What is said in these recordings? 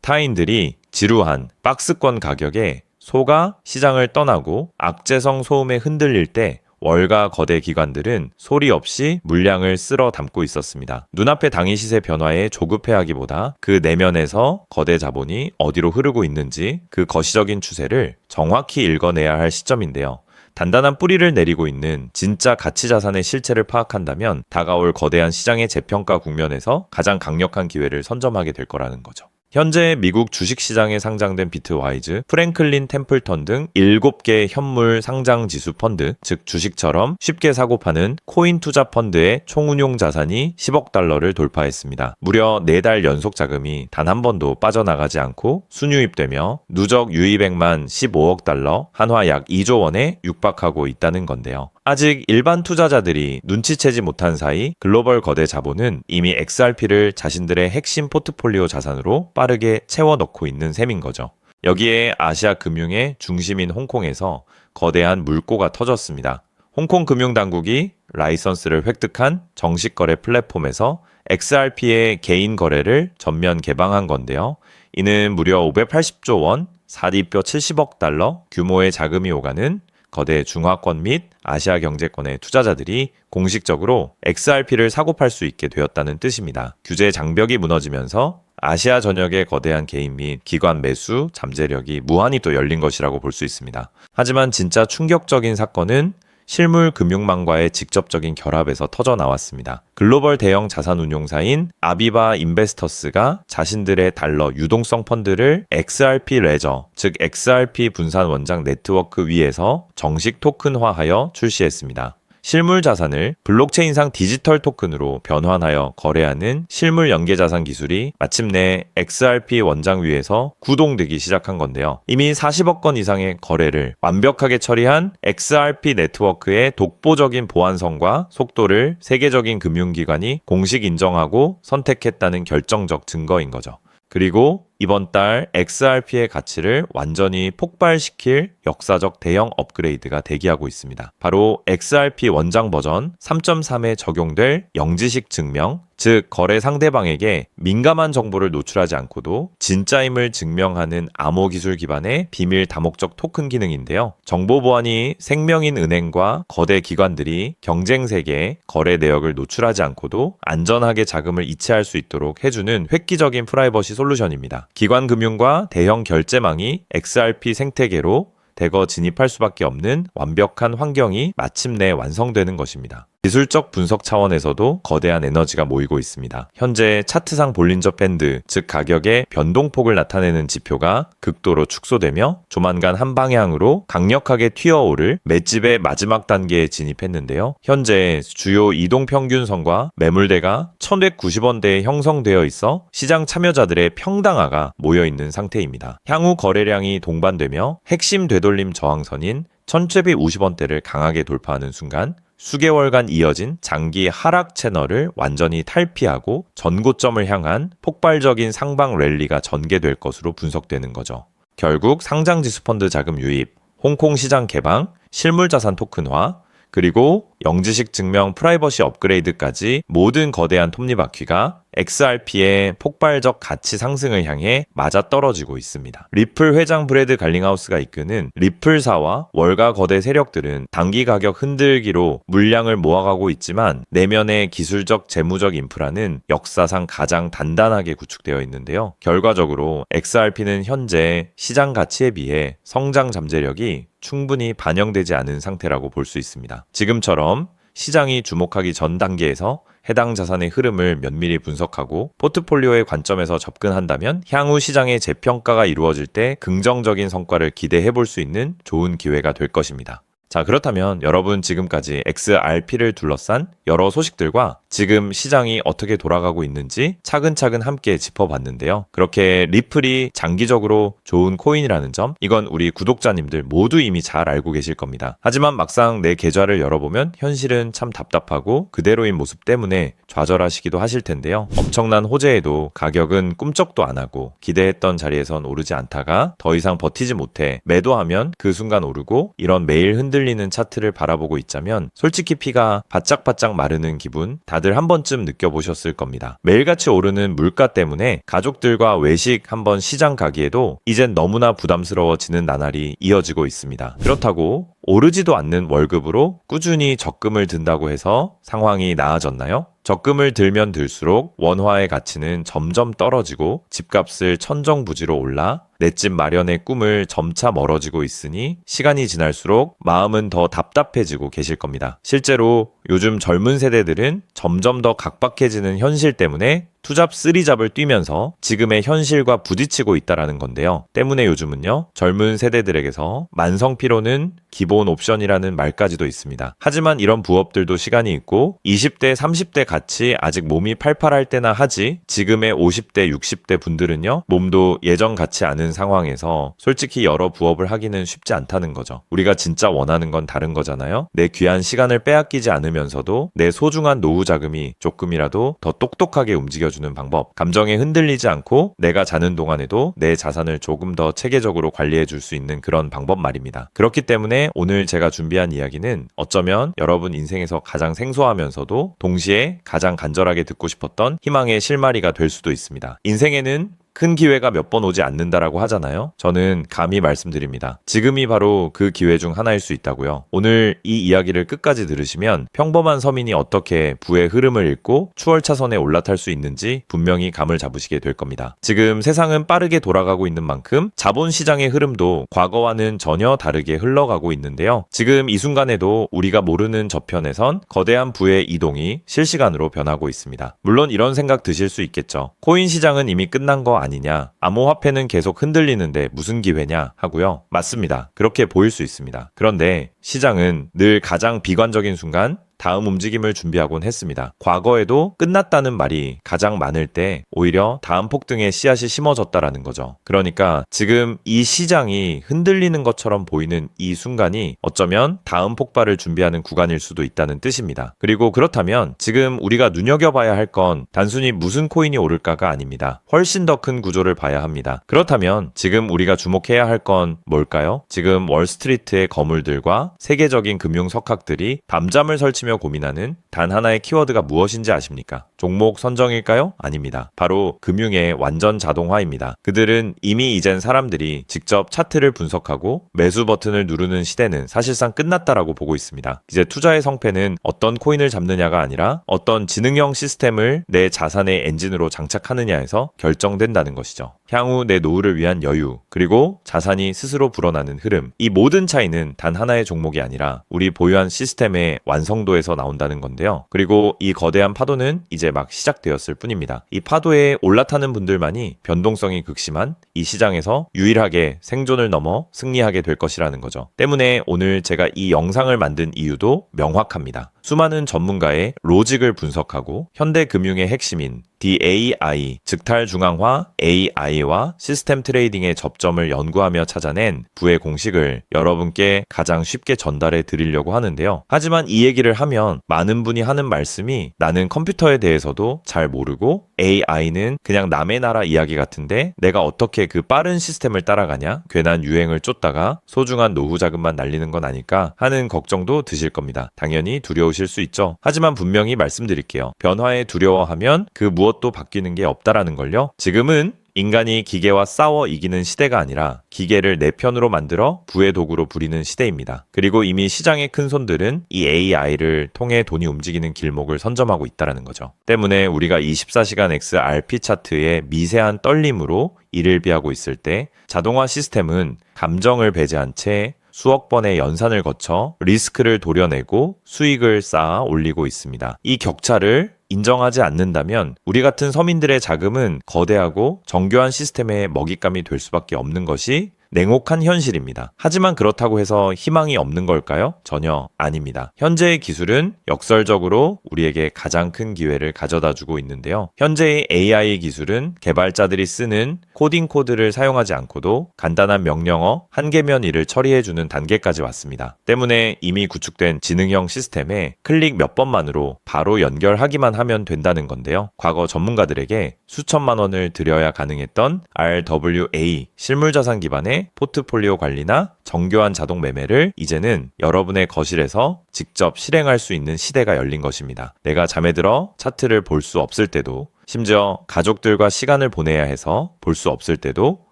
타인들이 지루한 박스권 가격에 속아 시장을 떠나고 악재성 소음에 흔들릴 때 월가 거대 기관들은 소리 없이 물량을 쓸어 담고 있었습니다. 눈앞의 당일 시세 변화에 조급해하기보다 그 내면에서 거대 자본이 어디로 흐르고 있는지 그 거시적인 추세를 정확히 읽어내야 할 시점인데요. 단단한 뿌리를 내리고 있는 진짜 가치 자산의 실체를 파악한다면 다가올 거대한 시장의 재평가 국면에서 가장 강력한 기회를 선점하게 될 거라는 거죠. 현재 미국 주식시장에 상장된 비트와이즈, 프랭클린 템플턴 등 7개 현물 상장 지수 펀드, 즉 주식처럼 쉽게 사고 파는 코인 투자 펀드의 총운용 자산이 10억 달러를 돌파했습니다. 무려 4달 연속 자금이 단 한 번도 빠져나가지 않고 순유입되며 누적 유입액만 15억 달러, 한화 약 2조 원에 육박하고 있다는 건데요. 아직 일반 투자자들이 눈치채지 못한 사이 글로벌 거대 자본은 이미 XRP를 자신들의 핵심 포트폴리오 자산으로 빠르게 채워 넣고 있는 셈인 거죠. 여기에 아시아 금융의 중심인 홍콩에서 거대한 물꼬가 터졌습니다. 홍콩 금융당국이 라이선스를 획득한 정식 거래 플랫폼에서 XRP의 개인 거래를 전면 개방한 건데요. 이는 무려 580조 원, 4디뼈 70억 달러 규모의 자금이 오가는 거대 중화권 및 아시아 경제권의 투자자들이 공식적으로 XRP를 사고 팔 수 있게 되었다는 뜻입니다. 규제 장벽이 무너지면서 아시아 전역의 거대한 개인 및 기관 매수, 잠재력이 무한히 또 열린 것이라고 볼 수 있습니다. 하지만 진짜 충격적인 사건은 실물 금융망과의 직접적인 결합에서 터져 나왔습니다. 글로벌 대형 자산 운용사인 아비바 인베스터스가 자신들의 달러 유동성 펀드를 XRP 레저, 즉 XRP 분산 원장 네트워크 위에서 정식 토큰화하여 출시했습니다. 실물 자산을 블록체인상 디지털 토큰으로 변환하여 거래하는 실물 연계 자산 기술이 마침내 XRP 원장 위에서 구동되기 시작한 건데요. 이미 40억 건 이상의 거래를 완벽하게 처리한 XRP 네트워크의 독보적인 보안성과 속도를 세계적인 금융기관이 공식 인정하고 선택했다는 결정적 증거인 거죠. 그리고 이번 달 XRP의 가치를 완전히 폭발시킬 역사적 대형 업그레이드가 대기하고 있습니다. 바로 XRP 원장 버전 3.3에 적용될 영지식 증명, 즉 거래 상대방에게 민감한 정보를 노출하지 않고도 진짜임을 증명하는 암호 기술 기반의 비밀 다목적 토큰 기능인데요. 정보 보안이 생명인 은행과 거대 기관들이 경쟁 세계에 거래 내역을 노출하지 않고도 안전하게 자금을 이체할 수 있도록 해주는 획기적인 프라이버시 솔루션입니다. 기관 금융과 대형 결제망이 XRP 생태계로 대거 진입할 수밖에 없는 완벽한 환경이 마침내 완성되는 것입니다. 기술적 분석 차원에서도 거대한 에너지가 모이고 있습니다. 현재 차트상 볼린저 밴드, 즉 가격의 변동폭을 나타내는 지표가 극도로 축소되며 조만간 한 방향으로 강력하게 튀어오를 맷집의 마지막 단계에 진입했는데요. 현재 주요 이동평균선과 매물대가 1190원대에 형성되어 있어 시장 참여자들의 평당화가 모여있는 상태입니다. 향후 거래량이 동반되며 핵심 되돌림 저항선인 1750원대를 강하게 돌파하는 순간 수개월간 이어진 장기 하락 채널을 완전히 탈피하고 전고점을 향한 폭발적인 상방 랠리가 전개될 것으로 분석되는 거죠. 결국 상장지수 펀드 자금 유입, 홍콩 시장 개방, 실물자산 토큰화, 그리고 영지식 증명 프라이버시 업그레이드까지 모든 거대한 톱니바퀴가 XRP의 폭발적 가치 상승을 향해 맞아떨어지고 있습니다. 리플 회장 브래드 갈링하우스가 이끄는 리플사와 월가 거대 세력들은 단기 가격 흔들기로 물량을 모아가고 있지만 내면의 기술적 재무적 인프라는 역사상 가장 단단하게 구축되어 있는데요. 결과적으로 XRP는 현재 시장 가치에 비해 성장 잠재력이 충분히 반영되지 않은 상태라고 볼 수 있습니다. 지금처럼 시장이 주목하기 전 단계에서 해당 자산의 흐름을 면밀히 분석하고 포트폴리오의 관점에서 접근한다면 향후 시장의 재평가가 이루어질 때 긍정적인 성과를 기대해 볼 수 있는 좋은 기회가 될 것입니다. 자, 그렇다면 여러분 지금까지 XRP를 둘러싼 여러 소식들과 지금 시장이 어떻게 돌아가고 있는지 차근차근 함께 짚어봤는데요. 그렇게 리플이 장기적으로 좋은 코인이라는 점, 이건 우리 구독자님들 모두 이미 잘 알고 계실 겁니다. 하지만 막상 내 계좌를 열어보면 현실은 참 답답하고 그대로인 모습 때문에 좌절하시기도 하실 텐데요. 엄청난 호재에도 가격은 꿈쩍도 안 하고 기대했던 자리에선 오르지 않다가 더 이상 버티지 못해 매도하면 그 순간 오르고, 이런 매일 흔들리는 흔들리는 차트를 바라보고 있자면 솔직히 피가 바짝바짝 마르는 기분 다들 한 번쯤 느껴보셨을 겁니다. 매일같이 오르는 물가 때문에 가족들과 외식 한번 시장 가기에도 이젠 너무나 부담스러워지는 나날이 이어지고 있습니다. 그렇다고 오르지도 않는 월급으로 꾸준히 적금을 든다고 해서 상황이 나아졌나요? 적금을 들면 들수록 원화의 가치는 점점 떨어지고 집값을 천정부지로 올라 내 집 마련의 꿈을 점차 멀어지고 있으니 시간이 지날수록 마음은 더 답답해지고 계실 겁니다. 실제로 요즘 젊은 세대들은 점점 더 각박해지는 현실 때문에 투잡 쓰리잡을 뛰면서 지금의 현실과 부딪히고 있다라는 건데요. 때문에 요즘은요, 젊은 세대들에게서 만성 피로는 기본 옵션이라는 말까지도 있습니다. 하지만 이런 부업들도 시간이 있고 20대, 30대 같이 아직 몸이 팔팔할 때나 하지 지금의 50대, 60대 분들은요, 몸도 예전 같지 않은 상황에서 솔직히 여러 부업을 하기는 쉽지 않다는 거죠. 우리가 진짜 원하는 건 다른 거잖아요. 내 귀한 시간을 빼앗기지 않으면서도 내 소중한 노후 자금이 조금이라도 더 똑똑하게 움직여주는 방법, 감정에 흔들리지 않고 내가 자는 동안에도 내 자산을 조금 더 체계적으로 관리해 줄 수 있는 그런 방법 말입니다. 그렇기 때문에 오늘 제가 준비한 이야기는 어쩌면 여러분 인생에서 가장 생소하면서도 동시에 가장 간절하게 듣고 싶었던 희망의 실마리가 될 수도 있습니다. 인생에는 큰 기회가 몇 번 오지 않는다라고 하잖아요. 저는 감히 말씀드립니다. 지금이 바로 그 기회 중 하나일 수 있다고요. 오늘 이 이야기를 끝까지 들으시면 평범한 서민이 어떻게 부의 흐름을 읽고 추월차선에 올라탈 수 있는지 분명히 감을 잡으시게 될 겁니다. 지금 세상은 빠르게 돌아가고 있는 만큼 자본시장의 흐름도 과거와는 전혀 다르게 흘러가고 있는데요. 지금 이 순간에도 우리가 모르는 저편에선 거대한 부의 이동이 실시간으로 변하고 있습니다. 물론 이런 생각 드실 수 있겠죠. 코인 시장은 이미 끝난 거 아니냐, 암호화폐는 계속 흔들리는데 무슨 기회냐 하고요. 맞습니다. 그렇게 보일 수 있습니다. 그런데 시장은 늘 가장 비관적인 순간 다음 움직임을 준비하곤 했습니다. 과거에도 끝났다는 말이 가장 많을 때 오히려 다음 폭등의 씨앗이 심어졌다라는 거죠. 그러니까 지금 이 시장이 흔들리는 것처럼 보이는 이 순간이 어쩌면 다음 폭발을 준비하는 구간일 수도 있다는 뜻입니다. 그리고 그렇다면 지금 우리가 눈여겨봐야 할 건 단순히 무슨 코인이 오를까가 아닙니다. 훨씬 더 큰 구조를 봐야 합니다. 그렇다면 지금 우리가 주목해야 할 건 뭘까요? 지금 월스트리트의 거물들과 세계적인 금융 석학들이 밤잠을 설치며 고민하는 단 하나의 키워드가 무엇인지 아십니까? 종목 선정일까요? 아닙니다. 바로 금융의 완전 자동화입니다. 그들은 이미 이젠 사람들이 직접 차트를 분석하고 매수 버튼을 누르는 시대는 사실상 끝났다라고 보고 있습니다. 이제 투자의 성패는 어떤 코인을 잡느냐가 아니라 어떤 지능형 시스템을 내 자산의 엔진으로 장착하느냐에서 결정된다는 것이죠. 향후 내 노후를 위한 여유, 그리고 자산이 스스로 불어나는 흐름, 이 모든 차이는 단 하나의 종목이 아니라 우리 보유한 시스템의 완성도에서 나온다는 건데요. 그리고 이 거대한 파도는 이제 막 시작되었을 뿐입니다. 이 파도에 올라타는 분들만이 변동성이 극심한 이 시장에서 유일하게 생존을 넘어 승리하게 될 것이라는 거죠. 때문에 오늘 제가 이 영상을 만든 이유도 명확합니다. 수많은 전문가의 로직을 분석하고 현대 금융의 핵심인 DAI, 즉 탈중앙화 AI와 시스템 트레이딩의 접점을 연구하며 찾아낸 부의 공식을 여러분께 가장 쉽게 전달해 드리려고 하는데요. 하지만 이 얘기를 하면 많은 분이 하는 말씀이 나는 컴퓨터에 대해서도 잘 모르고 AI는 그냥 남의 나라 이야기 같은데 내가 어떻게 그 빠른 시스템을 따라가냐? 괜한 유행을 쫓다가 소중한 노후 자금만 날리는 건 아닐까 하는 걱정도 드실 겁니다. 당연히 두려우실 수 있죠. 하지만 분명히 말씀드릴게요. 변화에 두려워하면 그 무엇도 바뀌는 게 없다라는 걸요. 지금은 인간이 기계와 싸워 이기는 시대가 아니라 기계를 내 편으로 만들어 부의 도구로 부리는 시대입니다. 그리고 이미 시장의 큰손들은 이 AI를 통해 돈이 움직이는 길목을 선점하고 있다는 거죠. 때문에 우리가 24시간 XRP 차트의 미세한 떨림으로 이를 비하고 있을 때 자동화 시스템은 감정을 배제한 채 수억 번의 연산을 거쳐 리스크를 도려내고 수익을 쌓아 올리고 있습니다. 이 격차를 인정하지 않는다면 우리 같은 서민들의 자금은 거대하고 정교한 시스템의 먹잇감이 될 수밖에 없는 것이 냉혹한 현실입니다. 하지만 그렇다고 해서 희망이 없는 걸까요? 전혀 아닙니다. 현재의 기술은 역설적으로 우리에게 가장 큰 기회를 가져다주고 있는데요. 현재의 AI 기술은 개발자들이 쓰는 코딩 코드를 사용하지 않고도 간단한 명령어 한 개면 일을 처리해주는 단계까지 왔습니다. 때문에 이미 구축된 지능형 시스템에 클릭 몇 번만으로 바로 연결하기만 하면 된다는 건데요. 과거 전문가들에게 수천만 원을 들여야 가능했던 RWA 실물자산 기반의 기반의 포트폴리오 관리나 정교한 자동 매매를 이제는 여러분의 거실에서 직접 실행할 수 있는 시대가 열린 것입니다. 내가 잠에 들어 차트를 볼 수 없을 때도, 심지어 가족들과 시간을 보내야 해서 볼 수 없을 때도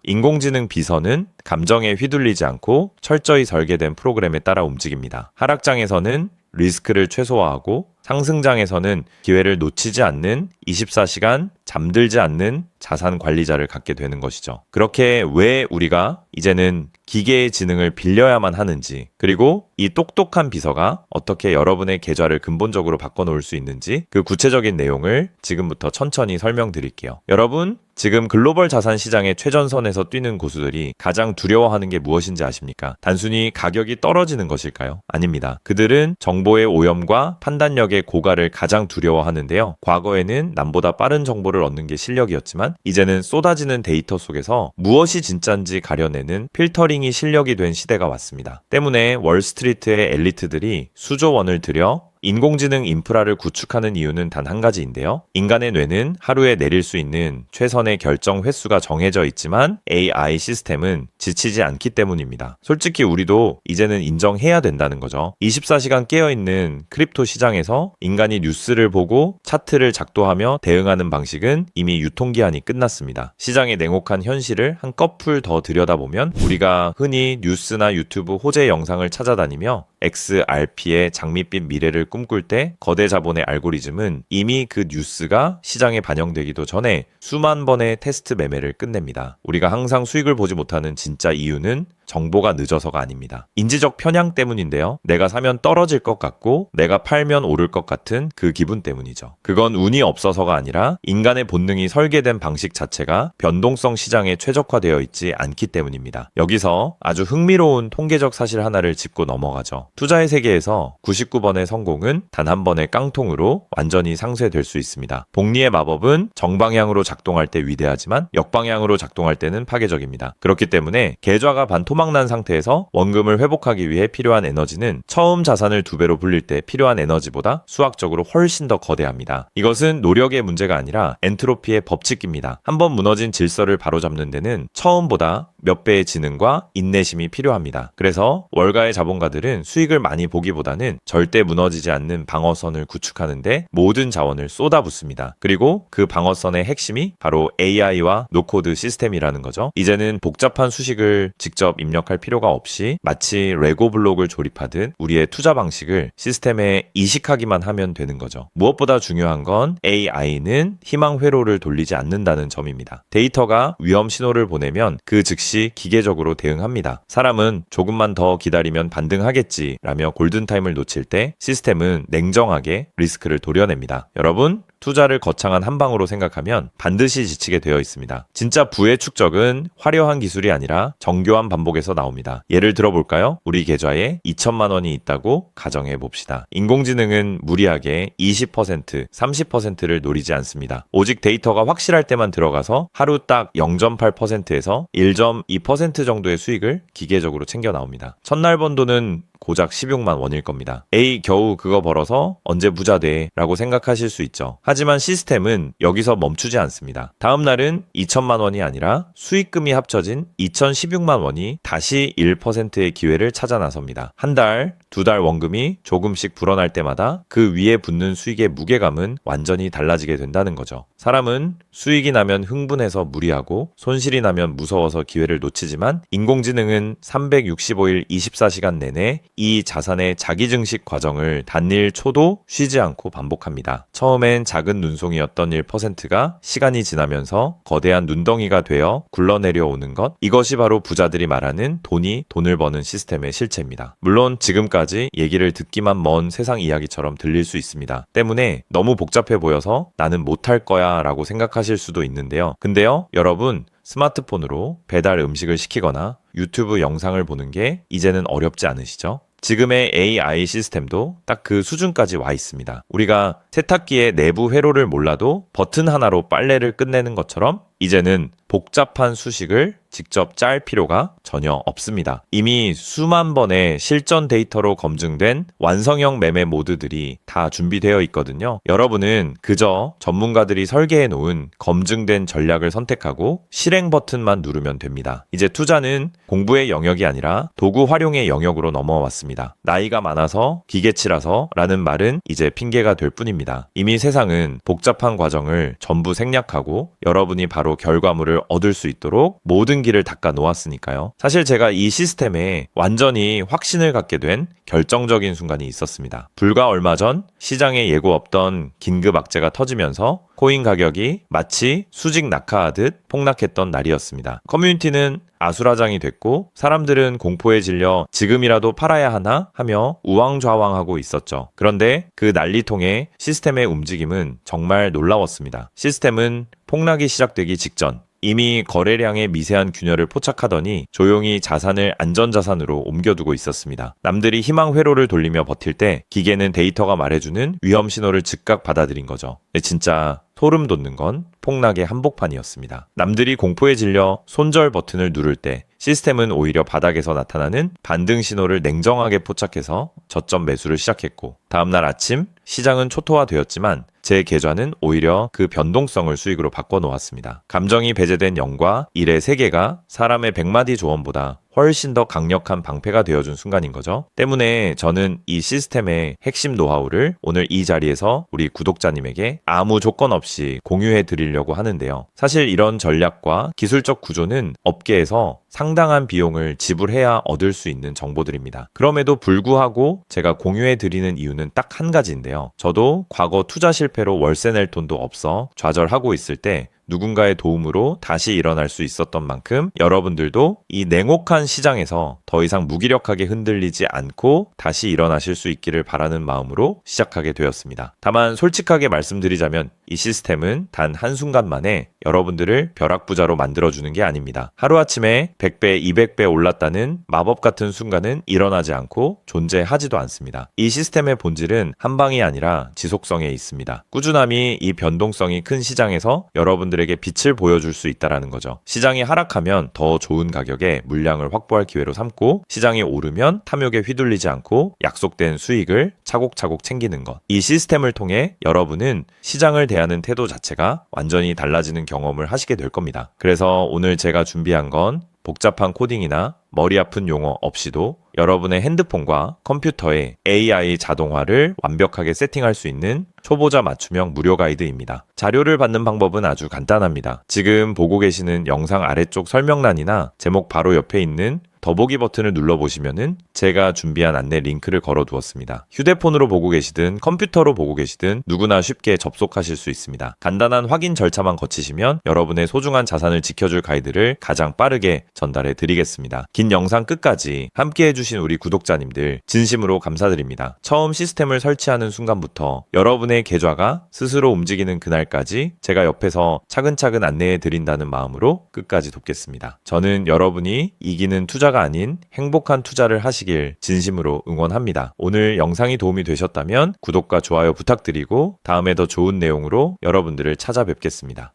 인공지능 비서는 감정에 휘둘리지 않고 철저히 설계된 프로그램에 따라 움직입니다. 하락장에서는 리스크를 최소화하고 상승장에서는 기회를 놓치지 않는 24시간 잠들지 않는 자산 관리자를 갖게 되는 것이죠. 그렇게 왜 우리가 이제는 기계의 지능을 빌려야만 하는지, 그리고 이 똑똑한 비서가 어떻게 여러분의 계좌를 근본적으로 바꿔놓을 수 있는지 그 구체적인 내용을 지금부터 천천히 설명드릴게요. 여러분, 지금 글로벌 자산 시장의 최전선에서 뛰는 고수들이 가장 두려워하는 게 무엇인지 아십니까? 단순히 가격이 떨어지는 것일까요? 아닙니다. 그들은 정보의 오염과 판단력의 고갈을 가장 두려워하는데요. 과거에는 남보다 빠른 정보를 얻는 게 실력이었지만 이제는 쏟아지는 데이터 속에서 무엇이 진짜인지 가려내는 필터링이 실력이 된 시대가 왔습니다. 때문에 월스트리트의 엘리트들이 수조 원을 들여 인공지능 인프라를 구축하는 이유는 단 한 가지인데요. 인간의 뇌는 하루에 내릴 수 있는 최선의 결정 횟수가 정해져 있지만 AI 시스템은 지치지 않기 때문입니다. 솔직히 우리도 이제는 인정해야 된다는 거죠. 24시간 깨어있는 크립토 시장에서 인간이 뉴스를 보고 차트를 작도하며 대응하는 방식은 이미 유통기한이 끝났습니다. 시장의 냉혹한 현실을 한꺼풀 더 들여다보면 우리가 흔히 뉴스나 유튜브 호재 영상을 찾아다니며 XRP의 장밋빛 미래를 꿈꿀 때 거대 자본의 알고리즘은 이미 그 뉴스가 시장에 반영되기도 전에 수만 번의 테스트 매매를 끝냅니다. 우리가 항상 수익을 보지 못하는 진짜 이유는 정보가 늦어서가 아닙니다. 인지적 편향 때문인데요. 내가 사면 떨어질 것 같고 내가 팔면 오를 것 같은 그 기분 때문이죠. 그건 운이 없어서가 아니라 인간의 본능이 설계된 방식 자체가 변동성 시장에 최적화되어 있지 않기 때문입니다. 여기서 아주 흥미로운 통계적 사실 하나를 짚고 넘어가죠. 투자의 세계에서 99번의 성공은 단 한 번의 깡통으로 완전히 상쇄될 수 있습니다. 복리의 마법은 정방향으로 작동할 때 위대하지만 역방향으로 작동할 때는 파괴적입니다. 그렇기 때문에 계좌가 반토막난 상태에서 원금을 회복하기 위해 필요한 에너지는 처음 자산을 2배로 불릴 때 필요한 에너지보다 수학적으로 훨씬 더 거대합니다. 이것은 노력의 문제가 아니라 엔트로피의 법칙입니다. 한번 무너진 질서를 바로잡는 데는 처음보다 몇 배의 지능과 인내심이 필요합니다. 그래서 월가의 자본가들은 수익을 많이 보기보다는 절대 무너지지 않는 방어선을 구축하는데 모든 자원을 쏟아붓습니다. 그리고 그 방어선의 핵심이 바로 AI와 노코드 시스템이라는 거죠. 이제는 복잡한 수식을 직접 입력할 필요가 없이 마치 레고 블록을 조립하듯 우리의 투자 방식을 시스템에 이식하기만 하면 되는 거죠. 무엇보다 중요한 건 AI는 희망 회로를 돌리지 않는다는 점입니다. 데이터가 위험 신호를 보내면 그 즉시 기계적으로 대응합니다. 사람은 조금만 더 기다리면 반등하겠지 라며 골든타임을 놓칠 때 시스템은 냉정하게 리스크를 도려냅니다. 여러분, 투자를 거창한 한 방으로 생각하면 반드시 지치게 되어 있습니다. 진짜 부의 축적은 화려한 기술이 아니라 정교한 반복에서 나옵니다. 예를 들어볼까요? 우리 계좌에 2천만 원이 있다고 가정해 봅시다. 인공지능은 무리하게 20%, 30%를 노리지 않습니다. 오직 데이터가 확실할 때만 들어가서 하루 딱 0.8%에서 1.2% 정도의 수익을 기계적으로 챙겨 나옵니다. 첫날 번 돈은 고작 16만 원일 겁니다. 에이, 겨우 그거 벌어서 언제 부자 돼? 라고 생각하실 수 있죠. 하지만 시스템은 여기서 멈추지 않습니다. 다음 날은 2천만 원이 아니라 수익금이 합쳐진 2,016만 원이 다시 1%의 기회를 찾아 나섭니다. 한 달, 2달 원금이 조금씩 불어날 때마다 그 위에 붙는 수익의 무게감은 완전히 달라지게 된다는 거죠. 사람은 수익이 나면 흥분해서 무리하고 손실이 나면 무서워서 기회를 놓치지만 인공지능은 365일 24시간 내내 이 자산의 자기증식 과정을 단일 초도 쉬지 않고 반복합니다. 처음엔 작은 눈송이였던 1%가 시간이 지나면서 거대한 눈덩이가 되어 굴러내려오는 것, 이것이 바로 부자들이 말하는 돈이 돈을 버는 시스템의 실체입니다. 물론 지금까지 얘기를 듣기만 먼 세상 이야기처럼 들릴 수 있습니다. 때문에 너무 복잡해 보여서 나는 못할 거야 라고 생각하실 수도 있는데요. 근데요, 여러분, 스마트폰으로 배달 음식을 시키거나 유튜브 영상을 보는 게 이제는 어렵지 않으시죠? 지금의 AI 시스템도 딱 그 수준까지 와 있습니다. 우리가 세탁기의 내부 회로를 몰라도 버튼 하나로 빨래를 끝내는 것처럼 이제는 복잡한 수식을 직접 짤 필요가 전혀 없습니다. 이미 수만 번의 실전 데이터로 검증된 완성형 매매 모드들이 다 준비되어 있거든요. 여러분은 그저 전문가들이 설계해 놓은 검증된 전략을 선택하고 실행 버튼만 누르면 됩니다. 이제 투자는 공부의 영역이 아니라 도구 활용의 영역으로 넘어왔습니다. 나이가 많아서 기계치라서 라는 말은 이제 핑계가 될 뿐입니다. 이미 세상은 복잡한 과정을 전부 생략하고 여러분이 바로 결과물을 얻을 수 있도록 모든 길을 닦아 놓았으니까요. 사실 제가 이 시스템에 완전히 확신을 갖게 된 결정적인 순간이 있었습니다. 불과 얼마 전 시장에 예고 없던 긴급 악재가 터지면서 코인 가격이 마치 수직 낙하하듯 폭락했던 날이었습니다. 커뮤니티는 아수라장이 됐고 사람들은 공포에 질려 지금이라도 팔아야 하나 하며 우왕좌왕하고 있었죠. 그런데 그 난리통의 시스템의 움직임은 정말 놀라웠습니다. 시스템은 폭락이 시작되기 직전 이미 거래량의 미세한 균열을 포착하더니 조용히 자산을 안전자산으로 옮겨두고 있었습니다. 남들이 희망 회로를 돌리며 버틸 때 기계는 데이터가 말해주는 위험 신호를 즉각 받아들인 거죠. 진짜 소름 돋는 건 폭락의 한복판이었습니다. 남들이 공포에 질려 손절 버튼을 누를 때 시스템은 오히려 바닥에서 나타나는 반등 신호를 냉정하게 포착해서 저점 매수를 시작했고 다음날 아침 시장은 초토화되었지만 제 계좌는 오히려 그 변동성을 수익으로 바꿔놓았습니다. 감정이 배제된 0과 1의 세계가 사람의 100마디 조언보다 훨씬 더 강력한 방패가 되어준 순간인 거죠. 때문에 저는 이 시스템의 핵심 노하우를 오늘 이 자리에서 우리 구독자님에게 아무 조건 없이 공유해 드리려고 하는데요. 사실 이런 전략과 기술적 구조는 업계에서 상당한 비용을 지불해야 얻을 수 있는 정보들입니다. 그럼에도 불구하고 제가 공유해 드리는 이유는 딱 한 가지인데요. 저도 과거 투자 실패로 월세 낼 돈도 없어 좌절하고 있을 때 누군가의 도움으로 다시 일어날 수 있었던 만큼 여러분들도 이 냉혹한 시장에서 더 이상 무기력하게 흔들리지 않고 다시 일어나실 수 있기를 바라는 마음으로 시작하게 되었습니다. 다만 솔직하게 말씀드리자면 이 시스템은 단 한순간 만에 여러분들을 벼락부자로 만들어주는 게 아닙니다. 하루아침에 100배, 200배 올랐다는 마법 같은 순간은 일어나지 않고 존재하지도 않습니다. 이 시스템의 본질은 한 방이 아니라 지속성에 있습니다. 꾸준함이 이 변동성이 큰 시장에서 여러분들에게 빛을 보여줄 수 있다는 거죠. 시장이 하락하면 더 좋은 가격에 물량을 확보할 기회로 삼고 시장이 오르면 탐욕에 휘둘리지 않고 약속된 수익을 차곡차곡 챙기는 것. 이 시스템을 통해 여러분은 시장을 대하는 태도 자체가 완전히 달라지는 경험을 하시게 될 겁니다. 그래서 오늘 제가 준비한 건 복잡한 코딩이나 머리 아픈 용어 없이도 여러분의 핸드폰과 컴퓨터에 AI 자동화를 완벽하게 세팅할 수 있는 초보자 맞춤형 무료 가이드입니다. 자료를 받는 방법은 아주 간단합니다. 지금 보고 계시는 영상 아래쪽 설명란이나 제목 바로 옆에 있는 더보기 버튼을 눌러보시면은 제가 준비한 안내 링크를 걸어두었습니다. 휴대폰으로 보고 계시든 컴퓨터로 보고 계시든 누구나 쉽게 접속하실 수 있습니다. 간단한 확인 절차만 거치시면 여러분의 소중한 자산을 지켜줄 가이드를 가장 빠르게 전달해 드리겠습니다. 긴 영상 끝까지 함께 해주신 우리 구독자님들 진심으로 감사드립니다. 처음 시스템을 설치하는 순간부터 여러분의 계좌가 스스로 움직이는 그날까지 제가 옆에서 차근차근 안내해 드린다는 마음으로 끝까지 돕겠습니다. 저는 여러분이 이기는 투자가 아닌 행복한 투자를 하시길 진심으로 응원합니다. 오늘 영상이 도움이 되셨다면 구독과 좋아요 부탁드리고 다음에 더 좋은 내용으로 여러분들을 찾아뵙겠습니다.